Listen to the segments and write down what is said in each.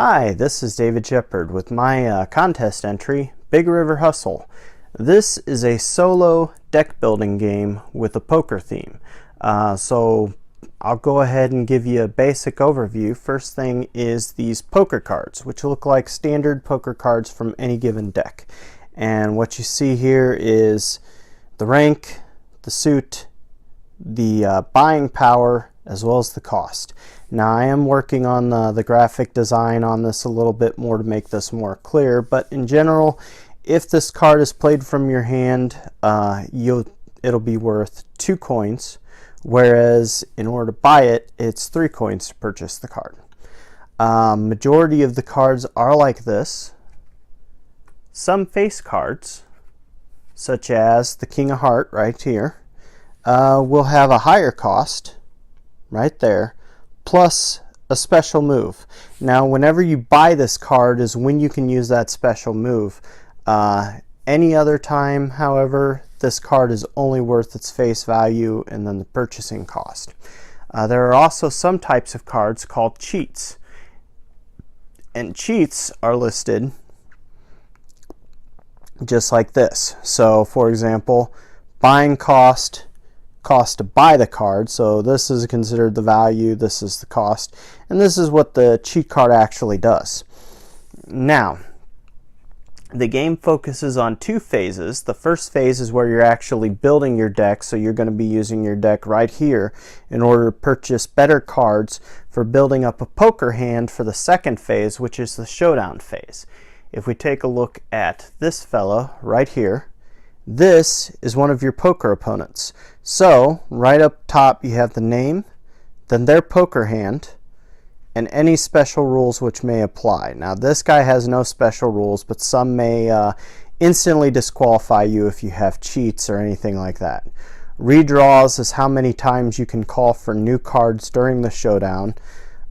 Hi, this is David Shepard with my contest entry, Big River Hustle. This is a solo deck building game with a poker theme. So I'll go ahead and give you a basic overview. First thing is these poker cards, which look like standard poker cards from any given deck. And what you see here is the rank, the suit, the buying power, as well as the cost. Now I am working on the graphic design on this a little bit more to make this more clear, but in general, if this card is played from your hand, it'll be worth 2 coins, whereas in order to buy it, it's 3 coins to purchase the card. Majority of the cards are like this. Some face cards, such as the King of Heart right here, will have a higher cost right there, plus a special move. Now whenever you buy this card is when you can use that special move. Any other time, however, this card is only worth its face value and then the purchasing cost. There are also some types of cards called cheats, and cheats are listed just like this. So for example, buying cost to buy the card, so this is considered the value, this is the cost, and this is what the cheat card actually does. Now the game focuses on 2 phases. The first phase is where you're actually building your deck, so you're going to be using your deck right here in order to purchase better cards for building up a poker hand for the second phase, which is the showdown phase. If we take a look at this fella right here, this is one of your poker opponents. So right up top you have the name, then their poker hand, and any special rules which may apply. Now this guy has no special rules, but some may instantly disqualify you if you have cheats or anything like that. Redraws is how many times you can call for new cards during the showdown.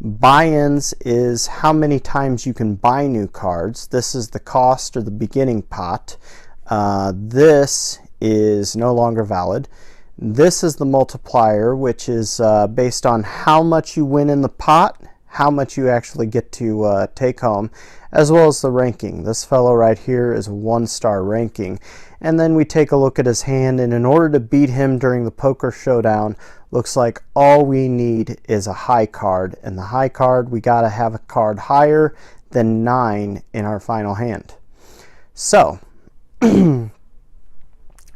Buy-ins is how many times you can buy new cards. This is the cost or the beginning pot. This is no longer valid. This is the multiplier, which is based on how much you win in the pot, how much you actually get to take home, as well as the ranking. This fellow right here is a 1-star ranking. And then we take a look at his hand, and in order to beat him during the poker showdown, looks like all we need is a high card. And the high card, we gotta have a card higher than 9 in our final hand. So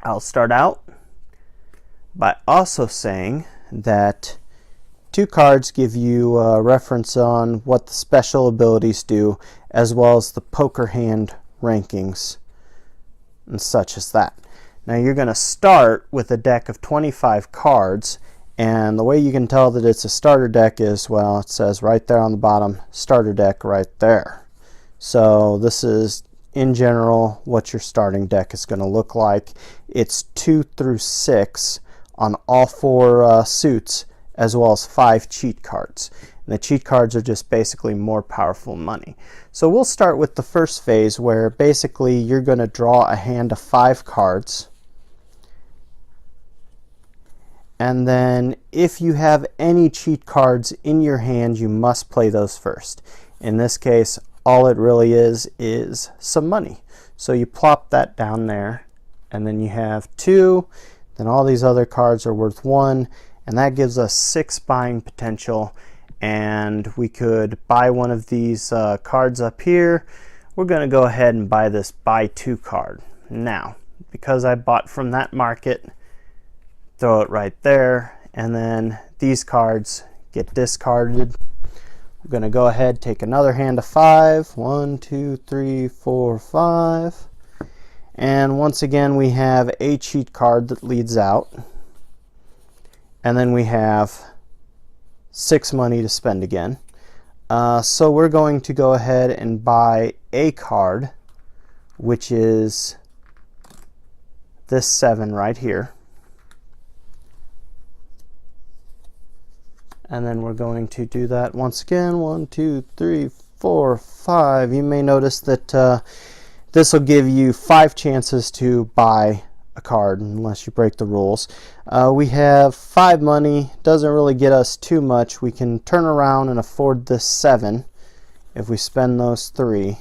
I'll start out by also saying that 2 cards give you a reference on what the special abilities do, as well as the poker hand rankings and such as that. Now you're going to start with a deck of 25 cards, and the way you can tell that it's a starter deck is, well, it says right there on the bottom, starter deck right there. So this is in general what your starting deck is going to look like. It's 2 through 6 on all 4 suits, as well as 5 cheat cards. And the cheat cards are just basically more powerful money. So we'll start with the first phase, where basically you're going to draw a hand of 5 cards, and then if you have any cheat cards in your hand, you must play those first. In this case, all it really is some money. So you plop that down there, and then you have 2, then all these other cards are worth 1, and that gives us 6 buying potential, and we could buy one of these cards up here. We're going to go ahead and buy this buy 2 card. Now, because I bought from that market, throw it right there, and then these cards get discarded. I'm going to go ahead, take another hand of 5. 1, 2, 3, 4, 5. And once again, we have a cheat card that leads out. And then we have 6 money to spend again. So we're going to go ahead and buy a card, which is this 7 right here. And then we're going to do that once again. 1, 2, 3, 4, 5. You may notice that this will give you 5 chances to buy a card unless you break the rules. We have 5 money. Doesn't really get us too much. We can turn around and afford this 7 if we spend those 3,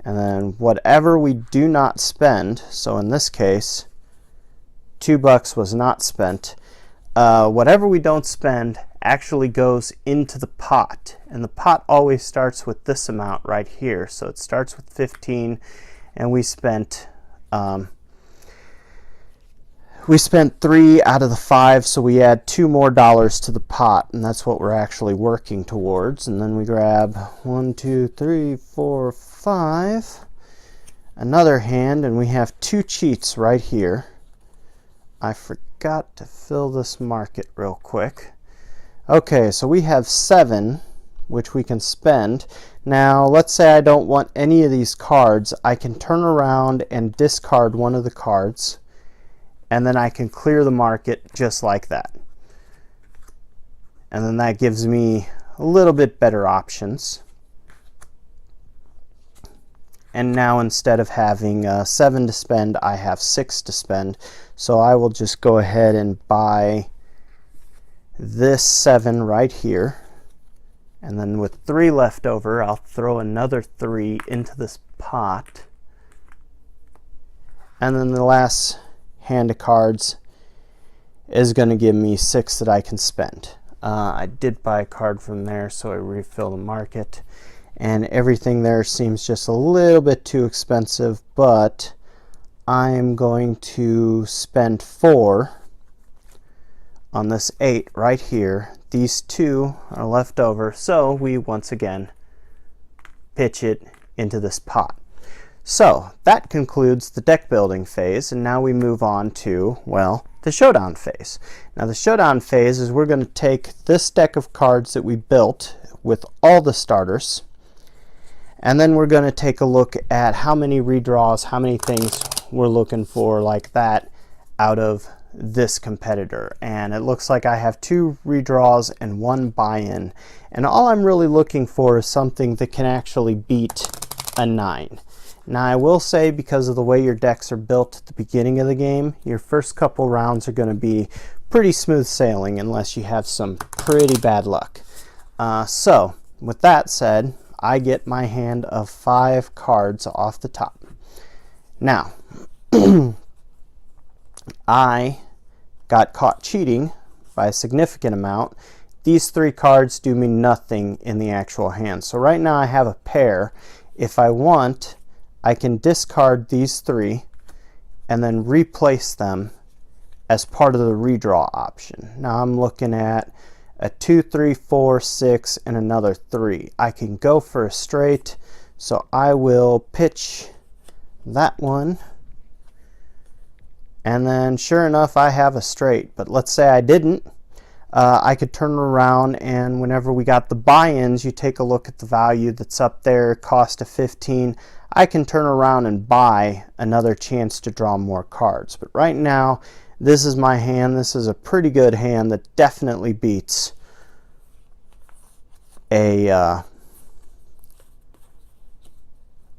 and then whatever we do not spend, so in this case, $2 was not spent, whatever we don't spend actually goes into the pot, and the pot always starts with this amount right here. So it starts with 15, and we spent 3 out of the 5, so we add $2 more to the pot, and that's what we're actually working towards. And then we grab 1, 2, 3, 4, 5, another hand, and we have 2 cheats right here. I forgot to fill this market real quick. Okay, so we have 7, which we can spend. Now, let's say I don't want any of these cards. I can turn around and discard one of the cards, and then I can clear the market just like that. And then that gives me a little bit better options. And now instead of having 7 to spend, I have 6 to spend. So I will just go ahead and buy this 7 right here. And then with 3 left over, I'll throw another 3 into this pot. And then the last hand of cards is going to give me 6 that I can spend. I did buy a card from there, so I refill the market. And everything there seems just a little bit too expensive, but I'm going to spend 4 on this 8 right here. These 2 are left over, so we once again pitch it into this pot. So that concludes the deck building phase, and now we move on to, well, the showdown phase. Now the showdown phase is we're going to take this deck of cards that we built with all the starters, and then we're going to take a look at how many redraws, how many things we're looking for like that out of this competitor. And it looks like I have 2 redraws and 1 buy-in. And all I'm really looking for is something that can actually beat a 9. Now I will say, because of the way your decks are built at the beginning of the game, your first couple rounds are going to be pretty smooth sailing unless you have some pretty bad luck. So with that said, I get my hand of 5 cards off the top. Now, I got caught cheating by a significant amount. These 3 cards do me nothing in the actual hand. So right now I have a pair. If I want, I can discard these 3 and then replace them as part of the redraw option. Now I'm looking at a 2, 3, 4, 6, and another 3. I can go for a straight, so I will pitch that one. And then sure enough, I have a straight. But let's say I didn't. I could turn around, and whenever we got the buy-ins, you take a look at the value that's up there, cost of 15. I can turn around and buy another chance to draw more cards. But right now, this is my hand. This is a pretty good hand that definitely beats a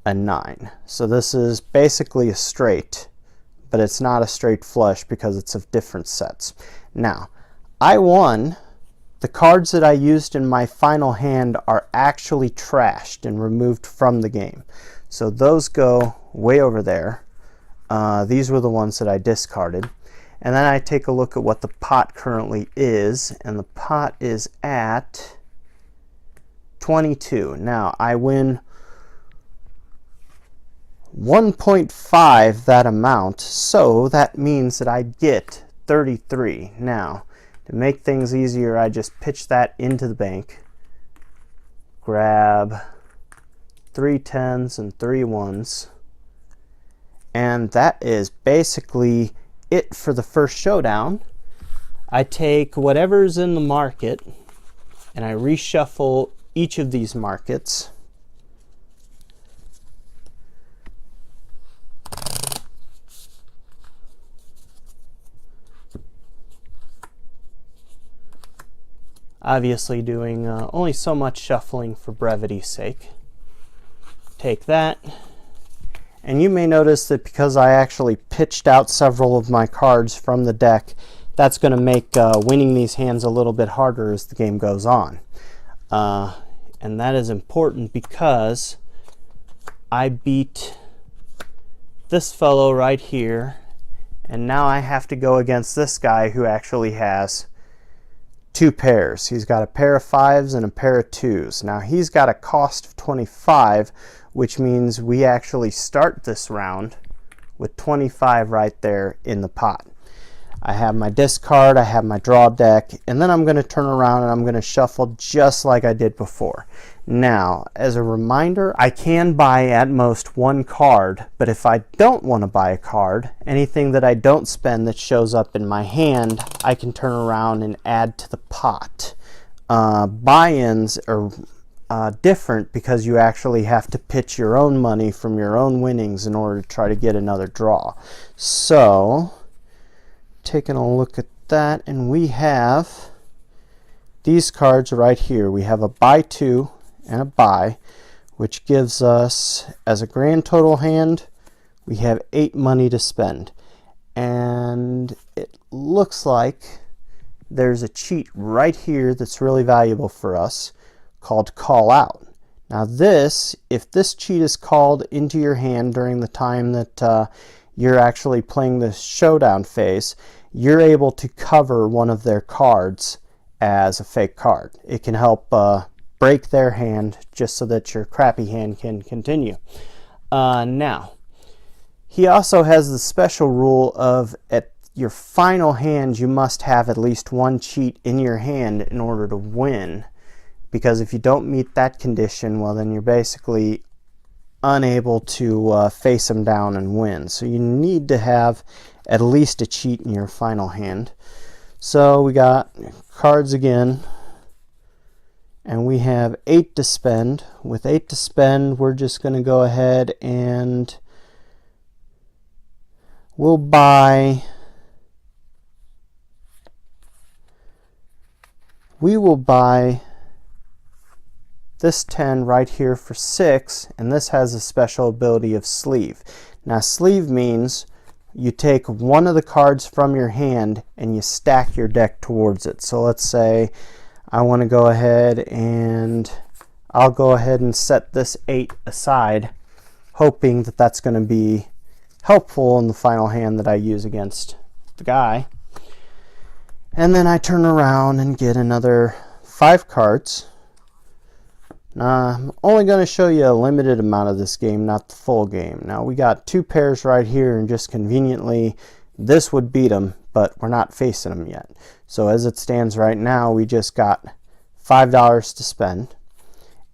9. So this is basically a straight, but it's not a straight flush because it's of different sets. Now, I won. The cards that I used in my final hand are actually trashed and removed from the game. So those go way over there. These were the ones that I discarded. And then I take a look at what the pot currently is, and the pot is at 22. Now, I win 1.5 that amount, so that means that I get 33. Now, to make things easier, I just pitch that into the bank, grab 3 10s and 3 1s, and that is basically it for the first showdown. I take whatever's in the market and I reshuffle each of these markets. Obviously doing only so much shuffling for brevity's sake. Take that. And you may notice that because I actually pitched out several of my cards from the deck, that's going to make winning these hands a little bit harder as the game goes on. And that is important because I beat this fellow right here, and now I have to go against this guy who actually has two pairs. He's got a pair of 5s and a pair of 2s. Now he's got a cost of 25, which means we actually start this round with 25 right there in the pot. I have my discard, I have my draw deck, and then I'm going to turn around and I'm going to shuffle just like I did before. Now, as a reminder, I can buy at most one card, but if I don't want to buy a card, anything that I don't spend that shows up in my hand, I can turn around and add to the pot. Buy-ins are different because you actually have to pitch your own money from your own winnings in order to try to get another draw. So, taking a look at that, and we have these cards right here. We have a buy 2 and a buy, which gives us, as a grand total hand, we have 8 money to spend. And it looks like there's a cheat right here that's really valuable for us called call out. Now this, if this cheat is called into your hand during the time that you're actually playing the showdown phase, you're able to cover one of their cards as a fake card. It can help break their hand just so that your crappy hand can continue. Now, he also has the special rule of at your final hand you must have at least one cheat in your hand in order to win, because if you don't meet that condition, well then you're basically unable to face them down and win. So you need to have at least a cheat in your final hand. So we got cards again, and we have 8 to spend. With 8 to spend, we're just going to go ahead and we'll buy, we will buy this 10 right here for 6, and this has a special ability of sleeve. Now sleeve means you take one of the cards from your hand and you stack your deck towards it. So let's say I want to go ahead and I'll go ahead and set this 8 aside, hoping that that's going to be helpful in the final hand that I use against the guy. And then I turn around and get another 5 cards. Now, I'm only going to show you a limited amount of this game, not the full game. Now, we got 2 pairs right here, and just conveniently, this would beat them, but we're not facing them yet. So as it stands right now, we just got $5 to spend.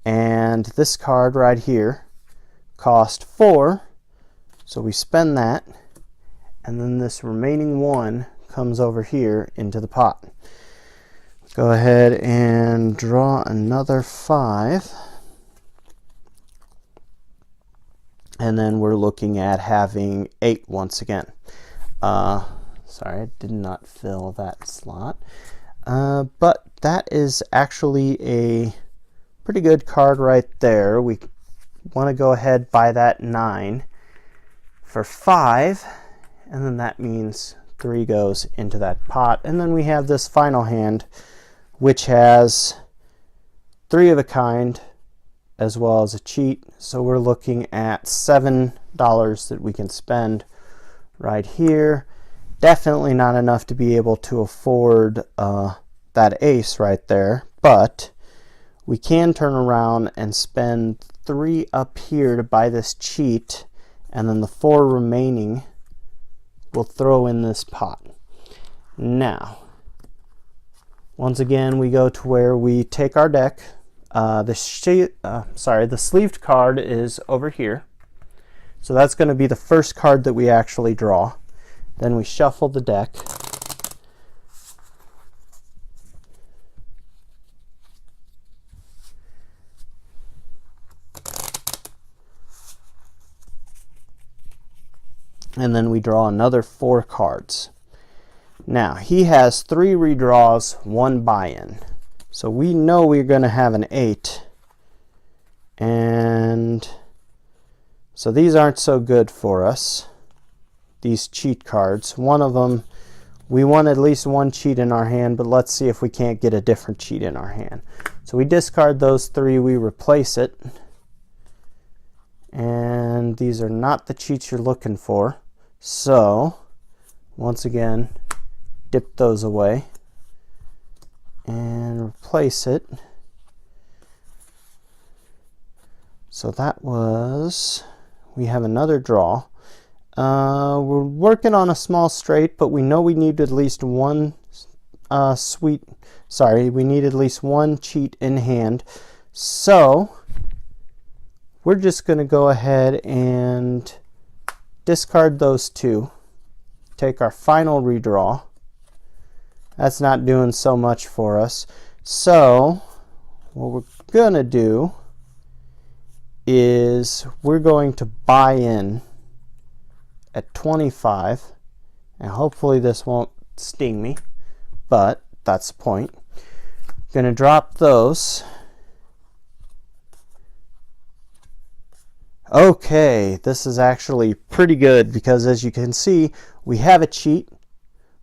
And this card right here cost 4, so we spend that, and then this remaining 1 comes over here into the pot. Go ahead and draw another 5, and then we're looking at having 8 once again. Sorry, I did not fill that slot, but that is actually a pretty good card right there. We want to go ahead buy that 9 for 5, and then that means 3 goes into that pot. And then we have this final hand, which has 3 of a kind as well as a cheat. So we're looking at $7 that we can spend right here. Definitely not enough to be able to afford that ace right there, but we can turn around and spend 3 up here to buy this cheat, and then the 4 remaining we'll throw in this pot. Now, once again, we go to where we take our deck. The sleeved card is over here. So that's going to be the first card that we actually draw. Then we shuffle the deck. And then we draw another 4 cards. Now, he has 3 redraws, 1 buy-in. So we know we're going to have an 8. And so these aren't so good for us, these cheat cards. One of them, we want at least 1 cheat in our hand, but let's see if we can't get a different cheat in our hand. So we discard those 3, we replace it. And these are not the cheats you're looking for. So, once again, dip those away and replace it. So that was, we have another draw. We're working on a small straight, but we know we need at least one we need at least one cheat in hand. So we're just going to go ahead and discard those 2. Take our final redraw. That's not doing so much for us. So what we're going to do is we're going to buy in at 25, and hopefully this won't sting me, but that's the point. Going to drop those. Okay, this is actually pretty good because as you can see, we have a cheat.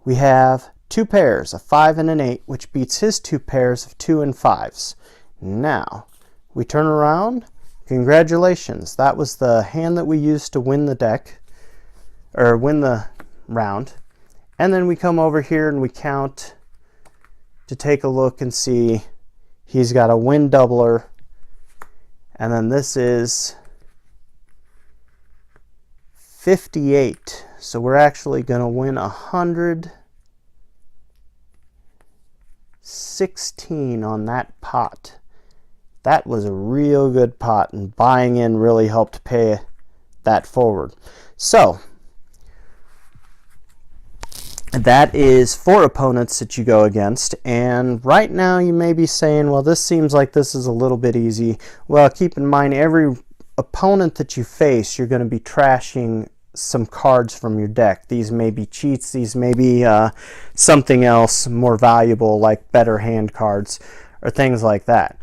We have 2 pairs, a 5 and an 8, which beats his 2 pairs of 2 and 5s. Now, we turn around. Congratulations, that was the hand that we used to win the deck, or win the round. And then we come over here and we count to take a look and see he's got a win doubler, and then this is 58. So we're actually going to win 116 on that pot. That was a real good pot, and buying in really helped pay that forward. So that is 4 opponents that you go against, and right now you may be saying, well, this seems like this is a little bit easy. Well, keep in mind, every opponent that you face, you're going to be trashing some cards from your deck. These may be cheats, these may be something else more valuable, like better hand cards or things like that.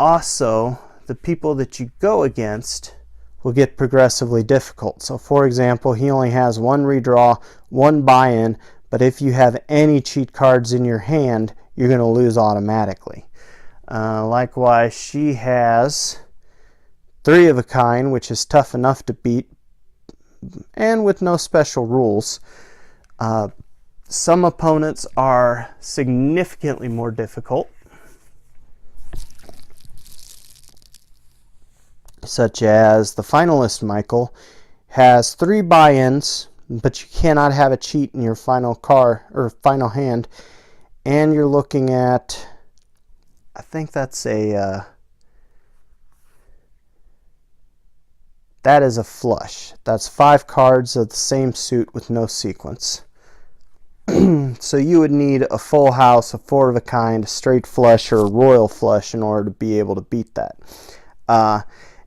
Also, the people that you go against will get progressively difficult. So for example, he only has 1 redraw, 1 buy-in, but if you have any cheat cards in your hand, you're going to lose automatically. Likewise, she has 3 of a kind, which is tough enough to beat, and with no special rules. Some opponents are significantly more difficult, such as the finalist Michael has 3 buy-ins, but you cannot have a cheat in your final card or final hand, and you're looking at, I think that's a that is a flush. That's 5 cards of the same suit with no sequence. So you would need a full house, a 4 of a kind, a straight flush, or a royal flush in order to be able to beat that.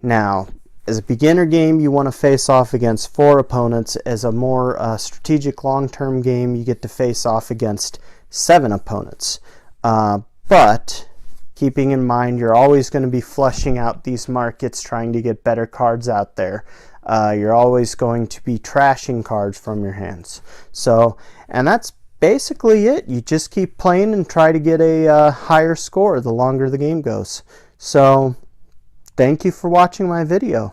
Now, as a beginner game, you want to face off against 4 opponents. As a more strategic long-term game, you get to face off against 7 opponents. But keeping in mind, you're always going to be flushing out these markets, trying to get better cards out there. You're always going to be trashing cards from your hands. So, and that's basically it. You just keep playing and try to get a higher score the longer the game goes. So, thank you for watching my video.